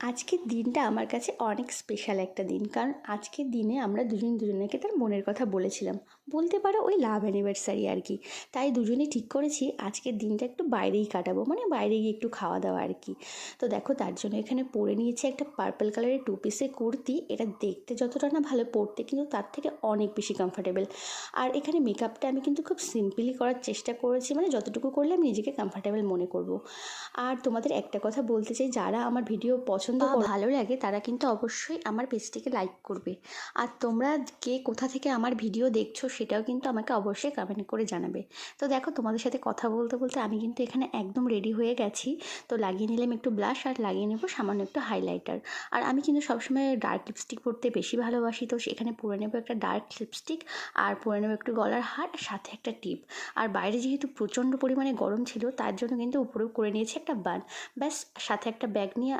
আজকের দিনটা আমার কাছে অনেক স্পেশাল একটা দিন, কারণ আজকের দিনে আমরা দুজনকে তার মনের কথা বলেছিলাম। বলতে পারো ওই লাভ অ্যানিভার্সারি আর কি। তাই দুজনেই ঠিক করেছি আজকের দিনটা একটু বাইরেই কাটাবো, মানে বাইরে গিয়ে একটু খাওয়া দাওয়া আর কি। তো দেখো, তার জন্য এখানে পরে নিয়েছি একটা পার্পল কালারের টু পিসের কুর্তি। এটা দেখতে যতটা না ভালো, পরতে কিন্তু তার থেকে অনেক বেশি কমফোর্টেবল। আর এখানে মেকআপটা আমি কিন্তু খুব সিম্পলি করার চেষ্টা করেছি, মানে যতটুকু করলে আমি নিজেকে কমফোর্টেবল মনে করব। আর তোমাদের একটা কথা বলতে চাই, যারা আমার ভিডিও পছন্দ বা ভালো লাগে তারা কিন্তু অবশ্যই আমার পেজটিকে লাইক করবে। আর তোমরা কে কোথা থেকে আমার ভিডিও দেখছো সেটাও কিন্তু আমাকে অবশ্যই কমেন্ট করে জানাবে। তো দেখো, তোমাদের সাথে কথা বলতে বলতে আমি কিন্তু এখানে একদম রেডি হয়ে গেছি। তো লাগিয়ে নিলাম একটু ব্লাশ, আর লাগিয়ে নেবো সামান্য একটু হাইলাইটার। আর আমি কিন্তু সবসময় ডার্ক লিপস্টিক পরতে বেশি ভালোবাসি, তো সেখানে পরে নেবো একটা ডার্ক লিপস্টিক, আর পরে নেবো একটু গলার হার, সাথে একটা টিপ। আর বাইরে যেহেতু প্রচণ্ড পরিমাণে গরম ছিল, তার জন্য কিন্তু উপরেও করে নিয়েছি একটা বান। ব্যাস, সাথে একটা ব্যাগ নিয়ে